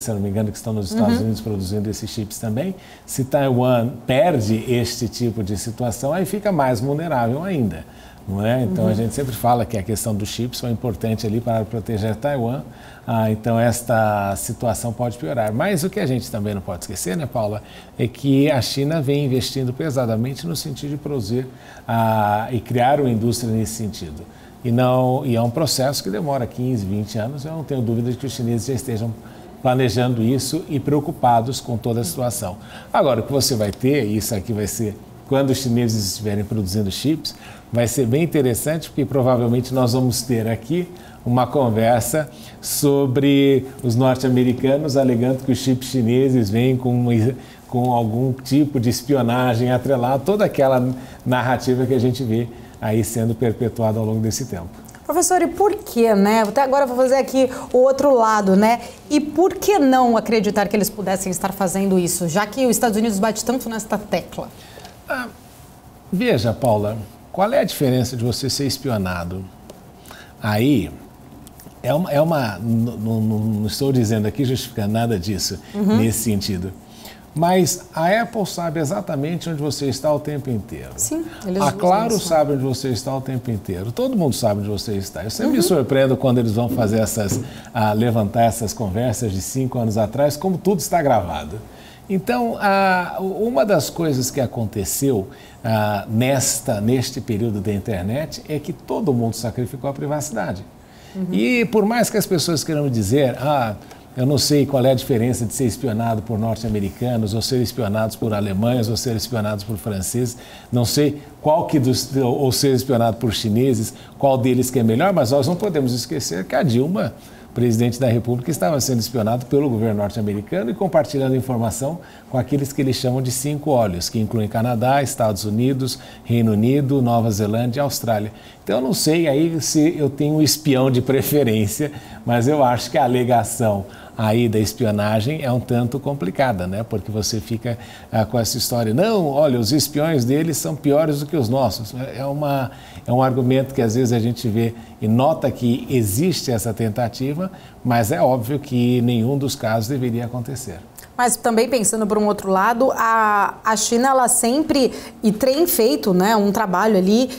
se não me engano, que estão nos Estados Unidos produzindo esses chips também. Se Taiwan perde este tipo de situação, aí fica mais vulnerável ainda. Não é? Então, a gente sempre fala que a questão dos chips foi importante ali para proteger Taiwan. Então, esta situação pode piorar. Mas o que a gente também não pode esquecer, né, Paula, é que a China vem investindo pesadamente no sentido de produzir e criar uma indústria nesse sentido. E é um processo que demora 15, 20 anos. Eu não tenho dúvida de que os chineses já estejam planejando isso e preocupados com toda a situação. Agora, o que você vai ter, e isso aqui vai ser quando os chineses estiverem produzindo chips, vai ser bem interessante, porque provavelmente nós vamos ter aqui uma conversa sobre os norte-americanos alegando que os chips chineses vêm com algum tipo de espionagem atrelada, toda aquela narrativa que a gente vê aí sendo perpetuada ao longo desse tempo. Professor, e por que, né? Até agora eu vou fazer aqui o outro lado, né? E por que não acreditar que eles pudessem estar fazendo isso, já que os Estados Unidos bate tanto nesta tecla? Veja, Paula, qual é a diferença de você ser espionado? Aí, não estou dizendo aqui justificando nada disso, nesse sentido. Mas a Apple sabe exatamente onde você está o tempo inteiro. Sim, eles a Claro sabe onde você está o tempo inteiro. Todo mundo sabe onde você está. Eu sempre me surpreendo quando eles vão fazer levantar essas conversas de 5 anos atrás, como tudo está gravado. Então, uma das coisas que aconteceu neste período da internet é que todo mundo sacrificou a privacidade. E por mais que as pessoas queiram dizer, eu não sei qual é a diferença de ser espionado por norte-americanos, ou ser espionados por alemães, ou ser espionados por franceses, não sei ou ser espionado por chineses, qual deles que é melhor, mas nós não podemos esquecer que a Dilma, presidente da República, estava sendo espionado pelo governo norte-americano e compartilhando informação com aqueles que eles chamam de 5 olhos, que incluem Canadá, Estados Unidos, Reino Unido, Nova Zelândia e Austrália. Então, eu não sei aí se eu tenho um espião de preferência, mas eu acho que a alegação aí da espionagem é um tanto complicada, né? Porque você fica com essa história, não, olha, os espiões deles são piores do que os nossos. É um argumento que às vezes a gente vê e nota que existe essa tentativa, mas é óbvio que nenhum dos casos deveria acontecer. Mas também pensando por um outro lado, a China ela sempre tem feito, né, um trabalho ali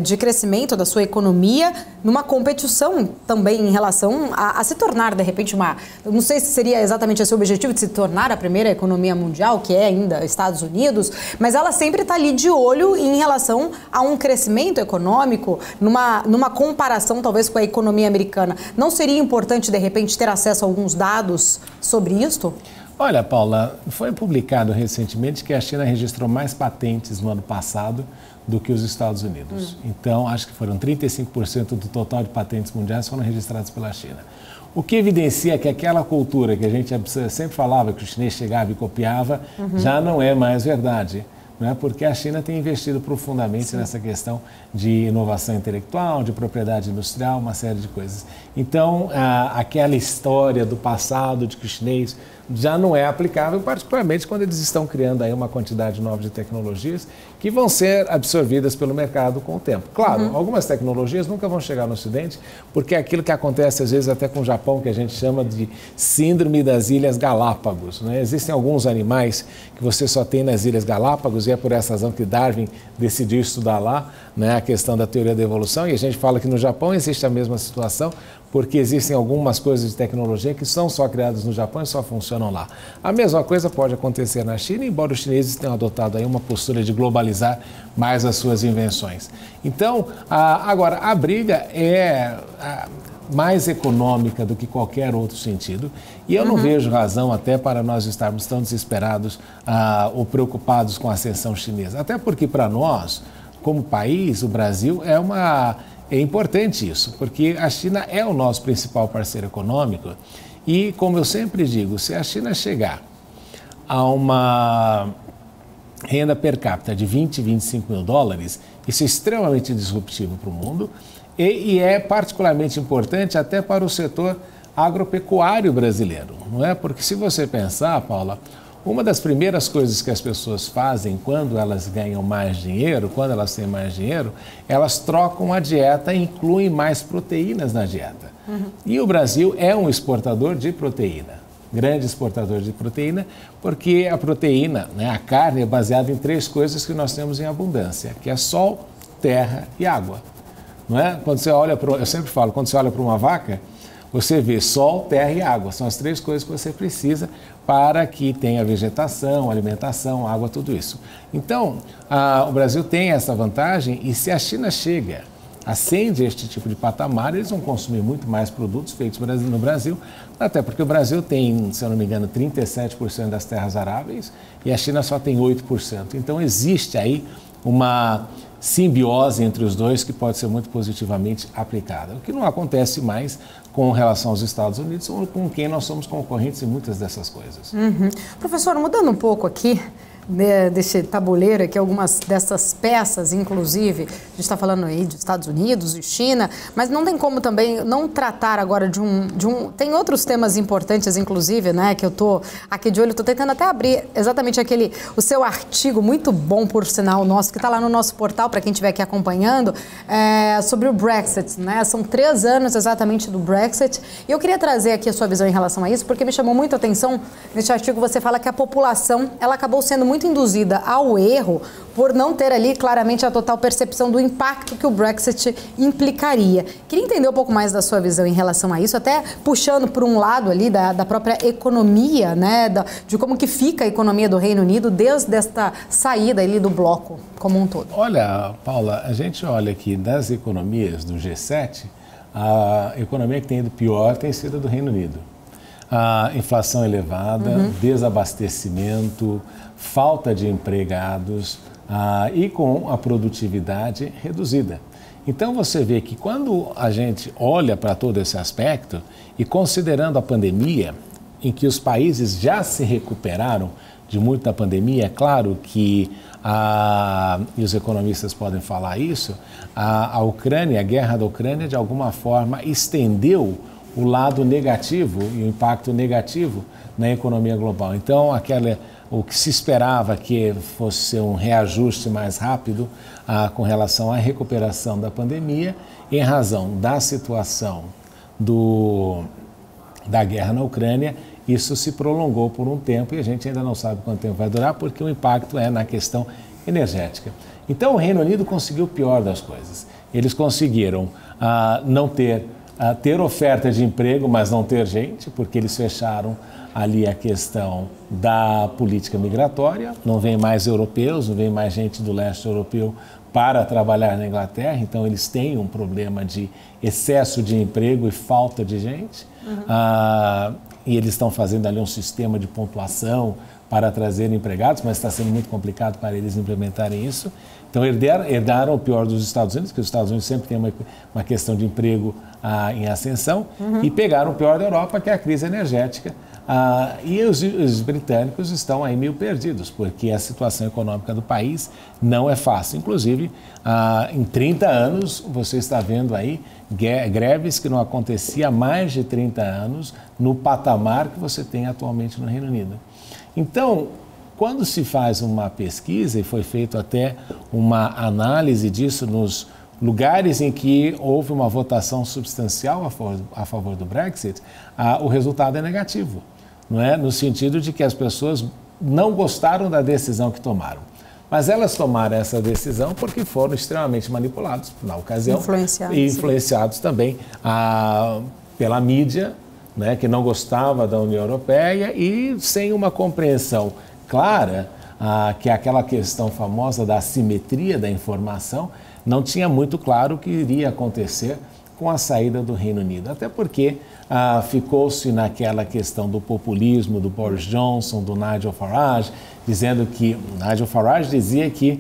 de crescimento da sua economia, numa competição também em relação a se tornar, de repente, eu não sei se seria exatamente esse o objetivo de se tornar a primeira economia mundial, que é ainda Estados Unidos, mas ela sempre está ali de olho em relação a um crescimento econômico, numa comparação talvez com a economia americana. Não seria importante, de repente, ter acesso a alguns dados sobre isto? Olha, Paula, foi publicado recentemente que a China registrou mais patentes no ano passado do que os Estados Unidos. Então, acho que foram 35% do total de patentes mundiais foram registradas pela China. O que evidencia que aquela cultura que a gente sempre falava que o chinês chegava e copiava, já não é mais verdade. Não é? Porque a China tem investido profundamente nessa questão de inovação intelectual, de propriedade industrial, uma série de coisas. Então, aquela história do passado de que o chinês já não é aplicável, particularmente quando eles estão criando aí uma quantidade nova de tecnologias que vão ser absorvidas pelo mercado com o tempo. Claro, algumas tecnologias nunca vão chegar no Ocidente, porque é aquilo que acontece às vezes até com o Japão, que a gente chama de síndrome das Ilhas Galápagos. Né? Existem alguns animais que você só tem nas Ilhas Galápagos, e é por essa razão que Darwin decidiu estudar lá, né, a questão da teoria da evolução, e a gente fala que no Japão existe a mesma situação, porque existem algumas coisas de tecnologia que são só criadas no Japão e só funcionam lá. A mesma coisa pode acontecer na China, embora os chineses tenham adotado aí uma postura de globalizar mais as suas invenções. Então, agora, a briga é mais econômica do que qualquer outro sentido, e eu não vejo razão até para nós estarmos tão desesperados ou preocupados com a ascensão chinesa. Até porque para nós, como país, o Brasil é importante isso, porque a China é o nosso principal parceiro econômico e, como eu sempre digo, se a China chegar a uma renda per capita de 20, 25 mil dólares, isso é extremamente disruptivo para o mundo e é particularmente importante até para o setor agropecuário brasileiro, não é? Porque se você pensar, Paula, uma das primeiras coisas que as pessoas fazem quando elas ganham mais dinheiro, quando elas têm mais dinheiro, elas trocam a dieta e incluem mais proteínas na dieta. E o Brasil é um exportador de proteína. grande exportador de proteína, porque a proteína, né, a carne é baseada em 3 coisas que nós temos em abundância, que é sol, terra e água. Não é? Quando você olha eu sempre falo, quando você olha para uma vaca, você vê sol, terra e água. São as 3 coisas que você precisa para que tenha vegetação, alimentação, água, tudo isso. Então, o Brasil tem essa vantagem e se a China chega, acende este tipo de patamar, eles vão consumir muito mais produtos feitos no Brasil, até porque o Brasil tem, se eu não me engano, 37% das terras aráveis e a China só tem 8%. Então, existe aí uma simbiose entre os dois que pode ser muito positivamente aplicada. O que não acontece mais com relação aos Estados Unidos, com quem nós somos concorrentes em muitas dessas coisas. Professor, mudando um pouco aqui desse tabuleiro aqui, algumas dessas peças, inclusive, a gente está falando aí de Estados Unidos e China, mas não tem como também não tratar agora de um... Tem outros temas importantes, inclusive, né, que eu tô aqui de olho, tô tentando até abrir exatamente o seu artigo, muito bom, por sinal, nosso, que está lá no nosso portal, para quem estiver aqui acompanhando, sobre o Brexit, né, são 3 anos exatamente do Brexit, e eu queria trazer aqui a sua visão em relação a isso, porque me chamou muito a atenção, neste artigo você fala que a população, ela acabou sendo muito induzida ao erro por não ter ali claramente a total percepção do impacto que o Brexit implicaria. Queria entender um pouco mais da sua visão em relação a isso, até puxando por um lado ali da própria economia, né, de como que fica a economia do Reino Unido desde esta saída ali do bloco como um todo. Olha, Paula, a gente olha aqui das economias do G7, a economia que tem ido pior tem sido a do Reino Unido. A inflação elevada, desabastecimento, falta de empregados e com a produtividade reduzida. Então você vê que quando a gente olha para todo esse aspecto e considerando a pandemia, em que os países já se recuperaram de muito da pandemia, é claro que, e os economistas podem falar isso, a Ucrânia, a guerra da Ucrânia, de alguma forma estendeu o lado negativo e o impacto negativo na economia global. Então, o que se esperava que fosse um reajuste mais rápido com relação à recuperação da pandemia, em razão da situação da guerra na Ucrânia, isso se prolongou por um tempo e a gente ainda não sabe quanto tempo vai durar, porque o impacto é na questão energética. Então, o Reino Unido conseguiu o pior das coisas. Eles conseguiram não ter oferta de emprego, mas não ter gente, porque eles fecharam ali a questão da política migratória, não vem mais europeus, não vem mais gente do leste europeu para trabalhar na Inglaterra, então eles têm um problema de excesso de emprego e falta de gente, e eles estão fazendo ali um sistema de pontuação para trazer empregados, mas está sendo muito complicado para eles implementarem isso. Então, herdaram o pior dos Estados Unidos, que os Estados Unidos sempre têm uma questão de emprego em ascensão, e pegaram o pior da Europa, que é a crise energética. E os britânicos estão aí meio perdidos, porque a situação econômica do país não é fácil. Inclusive, em 30 anos, você está vendo aí greves que não acontecia há mais de 30 anos no patamar que você tem atualmente no Reino Unido. Então, quando se faz uma pesquisa, e foi feito até uma análise disso nos lugares em que houve uma votação substancial a favor do Brexit, o resultado é negativo, não é? No sentido de que as pessoas não gostaram da decisão que tomaram. Mas elas tomaram essa decisão porque foram extremamente manipulados na ocasião e influenciados também pela mídia, né, que não gostava da União Europeia e sem uma compreensão clara, que é aquela questão famosa da assimetria da informação, não tinha muito claro o que iria acontecer com a saída do Reino Unido. Até porque ficou-se naquela questão do populismo do Boris Johnson, do Nigel Farage, dizendo que Nigel Farage dizia que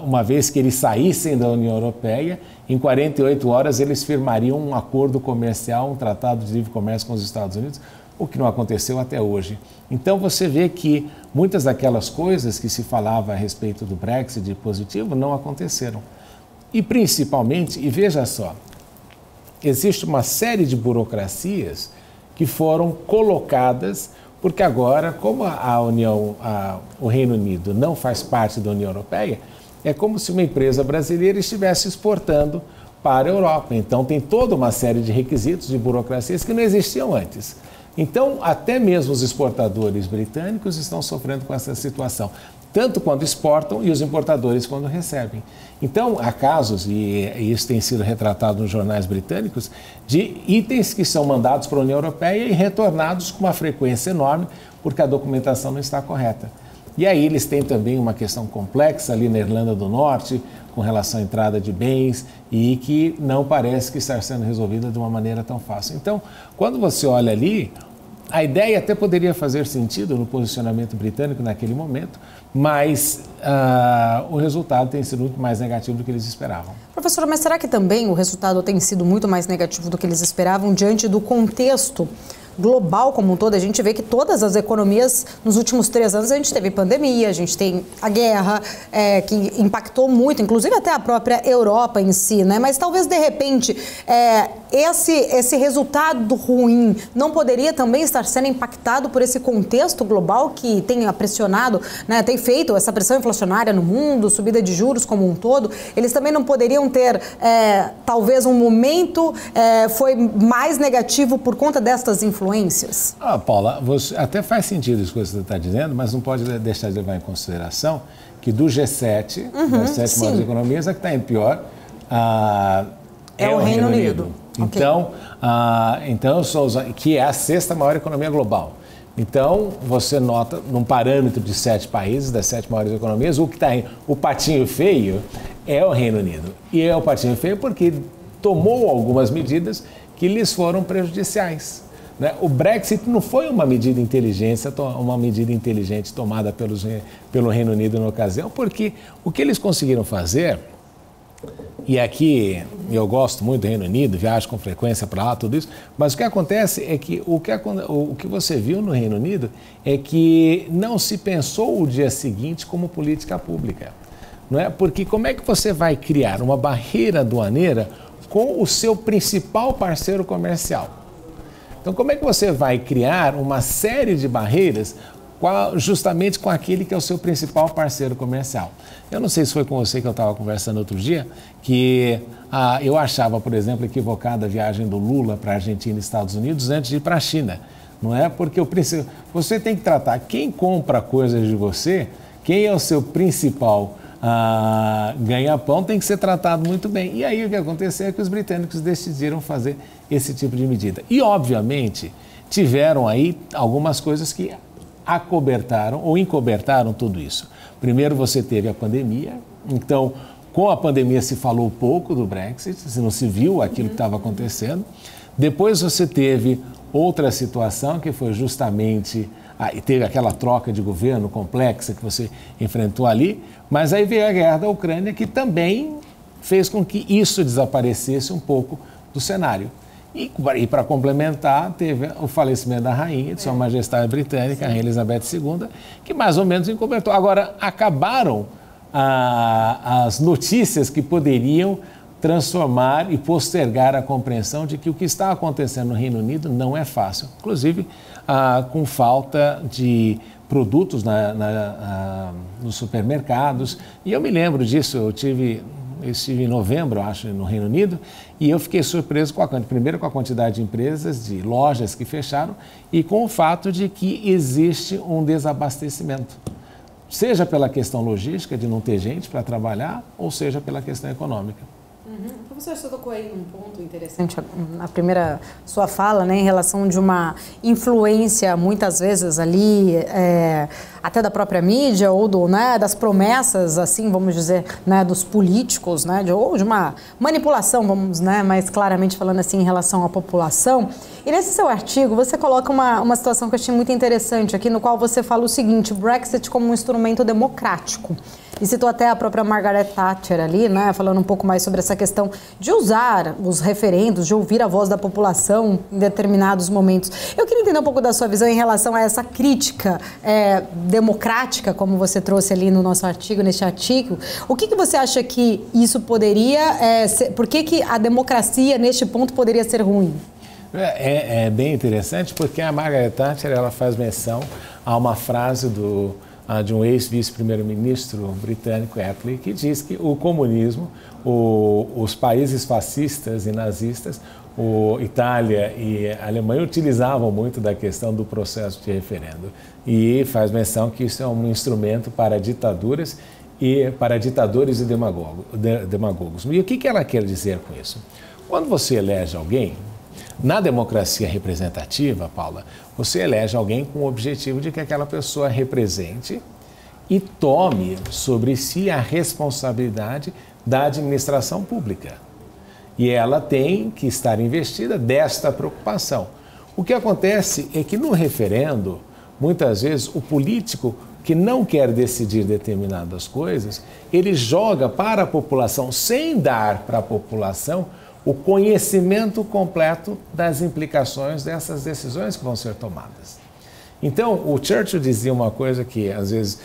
uma vez que eles saíssem da União Europeia, em 48 horas eles firmariam um acordo comercial, um tratado de livre comércio com os Estados Unidos, o que não aconteceu até hoje. Então você vê que muitas daquelas coisas que se falava a respeito do Brexit de positivo não aconteceram. E principalmente, e veja só, existe uma série de burocracias que foram colocadas, porque agora, como o Reino Unido não faz parte da União Europeia, é como se uma empresa brasileira estivesse exportando para a Europa. Então tem toda uma série de requisitos, de burocracias que não existiam antes. Então, até mesmo os exportadores britânicos estão sofrendo com essa situação, tanto quando exportam e os importadores quando recebem. Então, há casos, e isso tem sido retratado nos jornais britânicos, de itens que são mandados para a União Europeia e retornados com uma frequência enorme, porque a documentação não está correta. E aí eles têm também uma questão complexa ali na Irlanda do Norte, com relação à entrada de bens, e que não parece que está sendo resolvida de uma maneira tão fácil. Então, quando você olha ali, a ideia até poderia fazer sentido no posicionamento britânico naquele momento, mas o resultado tem sido muito mais negativo do que eles esperavam. Professora, mas será que também o resultado tem sido muito mais negativo do que eles esperavam diante do contexto global como um todo? A gente vê que todas as economias, nos últimos 3 anos, a gente teve pandemia, a gente tem a guerra, que impactou muito, inclusive até a própria Europa em si, né? Mas talvez, de repente, esse resultado ruim não poderia também estar sendo impactado por esse contexto global que tem pressionado, né, tem feito essa pressão inflacionária no mundo, subida de juros como um todo. Eles também não poderiam ter, talvez, um momento foi mais negativo por conta destas influências? Paula, até faz sentido isso que você está dizendo, mas não pode deixar de levar em consideração que do G7, das 7 maiores economias, a que está em pior é o Reino Unido. Então, que é a 6ª maior economia global. Então, você nota, num parâmetro de 7 países, das 7 maiores economias, o patinho feio é o Reino Unido. E é o patinho feio porque tomou algumas medidas que lhes foram prejudiciais. O Brexit não foi uma medida inteligente tomada pelo Reino Unido na ocasião, porque o que eles conseguiram fazer, e aqui eu gosto muito do Reino Unido, viajo com frequência para lá, tudo isso, mas o que acontece é que o que você viu no Reino Unido é que não se pensou o dia seguinte como política pública. Não é? Porque como é que você vai criar uma barreira aduaneira com o seu principal parceiro comercial? Então, como é que você vai criar uma série de barreiras justamente com aquele que é o seu principal parceiro comercial? Eu não sei se foi com você que eu estava conversando outro dia, que eu achava, por exemplo, equivocada a viagem do Lula para a Argentina e Estados Unidos antes de ir para a China. Não é? Porque você tem que tratar quem compra coisas de você, quem é o seu principal ganha-pão, tem que ser tratado muito bem. E aí o que aconteceu é que os britânicos decidiram fazer esse tipo de medida. E, obviamente, tiveram aí algumas coisas que acobertaram ou encobertaram tudo isso. Primeiro você teve a pandemia, então com a pandemia se falou pouco do Brexit, não se viu aquilo que estava acontecendo. Depois você teve outra situação que foi justamente, teve aquela troca de governo complexa que você enfrentou ali, mas aí veio a guerra da Ucrânia que também fez com que isso desaparecesse um pouco do cenário. E para complementar, teve o falecimento da rainha, de Sua Majestade Britânica, a Rainha Elizabeth II, que mais ou menos encobertou. Agora, acabaram as notícias que poderiam transformar e postergar a compreensão de que o que está acontecendo no Reino Unido não é fácil. Inclusive, com falta de produtos nos supermercados. E eu me lembro disso, eu estive em novembro, acho, no Reino Unido, e eu fiquei surpreso primeiro com a quantidade de empresas, de lojas que fecharam, e com o fato de que existe um desabastecimento. Seja pela questão logística, de não ter gente para trabalhar, ou seja pela questão econômica. Professor, você tocou aí num ponto interessante na primeira sua fala, né, em relação de uma influência, muitas vezes ali, até da própria mídia ou das promessas, assim, vamos dizer, né, dos políticos, né, ou de uma manipulação, vamos, né, mais claramente falando assim, em relação à população. E nesse seu artigo, você coloca uma situação que eu achei muito interessante aqui, no qual você fala o seguinte: Brexit como um instrumento democrático. E citou até a própria Margaret Thatcher ali, né, falando um pouco mais sobre essa questão de usar os referendos, de ouvir a voz da população em determinados momentos. Eu queria entender um pouco da sua visão em relação a essa crítica democrática, como você trouxe ali no nosso artigo, neste artigo. O que você acha que isso poderia ser? Por que a democracia, neste ponto, poderia ser ruim? É bem interessante, porque a Margaret Thatcher ela faz menção a uma frase de um ex-vice-primeiro-ministro britânico, Attlee, que diz que o comunismo, os países fascistas e nazistas Itália e Alemanha utilizavam muito da questão do processo de referendo. E faz menção que isso é um instrumento para ditaduras e para ditadores e demagogos. E o que ela quer dizer com isso? Quando você elege alguém, na democracia representativa, Paula, você elege alguém com o objetivo de que aquela pessoa represente e tome sobre si a responsabilidade da administração pública. E ela tem que estar investida desta preocupação. O que acontece é que no referendo, muitas vezes, o político que não quer decidir determinadas coisas, ele joga para a população, sem dar para a população o conhecimento completo das implicações dessas decisões que vão ser tomadas. Então, o Churchill dizia uma coisa que, às vezes,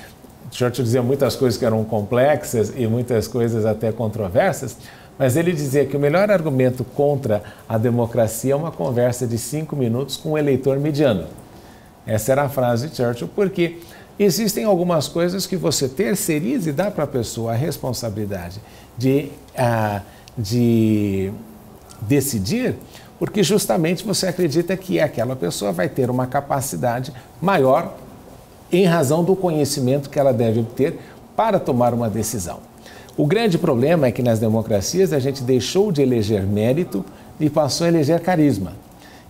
Churchill dizia muitas coisas que eram complexas e muitas coisas até controversas, mas ele dizia que o melhor argumento contra a democracia é uma conversa de 5 minutos com um eleitor mediano. Essa era a frase de Churchill, porque existem algumas coisas que você terceiriza e dá para a pessoa a responsabilidade de decidir, porque justamente você acredita que aquela pessoa vai ter uma capacidade maior em razão do conhecimento que ela deve ter para tomar uma decisão. O grande problema é que nas democracias a gente deixou de eleger mérito e passou a eleger carisma.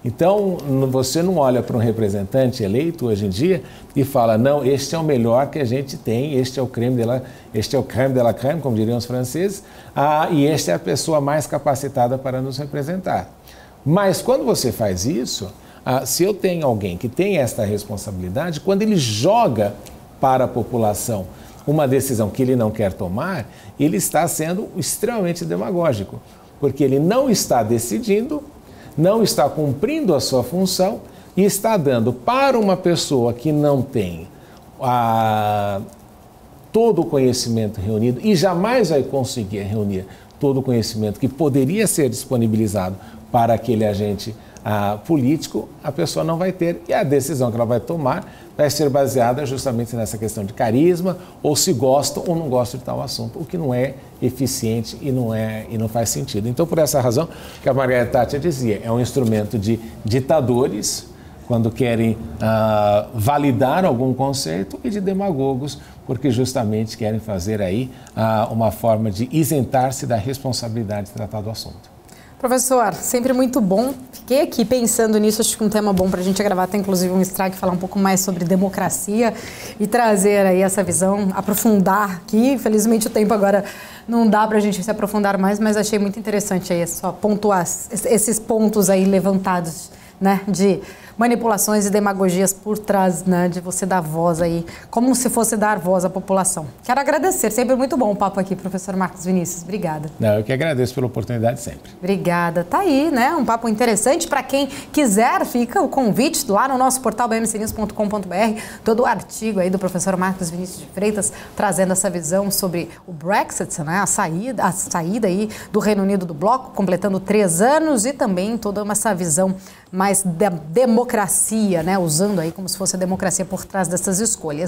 Então, você não olha para um representante eleito hoje em dia e fala, não, este é o melhor que a gente tem, este é o crème de la crème, como diriam os franceses, e esta é a pessoa mais capacitada para nos representar. Mas quando você faz isso, se eu tenho alguém que tem esta responsabilidade, quando ele joga para a população uma decisão que ele não quer tomar, ele está sendo extremamente demagógico, porque ele não está decidindo, não está cumprindo a sua função e está dando para uma pessoa que não tem todo o conhecimento reunido e jamais vai conseguir reunir todo o conhecimento que poderia ser disponibilizado para aquele agente político, a pessoa não vai ter, e a decisão que ela vai tomar vai ser baseada justamente nessa questão de carisma, ou se gosta ou não gosta de tal assunto, o que não é eficiente e não faz sentido. Então, por essa razão que a Margaret Thatcher dizia, é um instrumento de ditadores, quando querem validar algum conceito, e de demagogos, porque justamente querem fazer aí uma forma de isentar-se da responsabilidade de tratar do assunto. Professor, sempre muito bom. Fiquei aqui pensando nisso, acho que um tema bom para a gente gravar, até inclusive um strike, falar um pouco mais sobre democracia e trazer aí essa visão, aprofundar aqui. Infelizmente o tempo agora não dá para a gente se aprofundar mais, mas achei muito interessante aí só pontuar esses pontos aí levantados, né, de manipulações e demagogias por trás, né, de você dar voz aí, como se fosse dar voz à população. Quero agradecer, sempre muito bom o papo aqui, professor Marcos Vinícius, obrigada. Não, eu que agradeço pela oportunidade sempre. Obrigada, tá aí, né, um papo interessante, para quem quiser, fica o convite lá no nosso portal bmcnews.com.br, todo o artigo aí do professor Marcos Vinícius de Freitas, trazendo essa visão sobre o Brexit, né, a saída aí do Reino Unido do bloco, completando 3 anos, e também toda essa visão mais da democracia, né, usando aí como se fosse a democracia por trás dessas escolhas.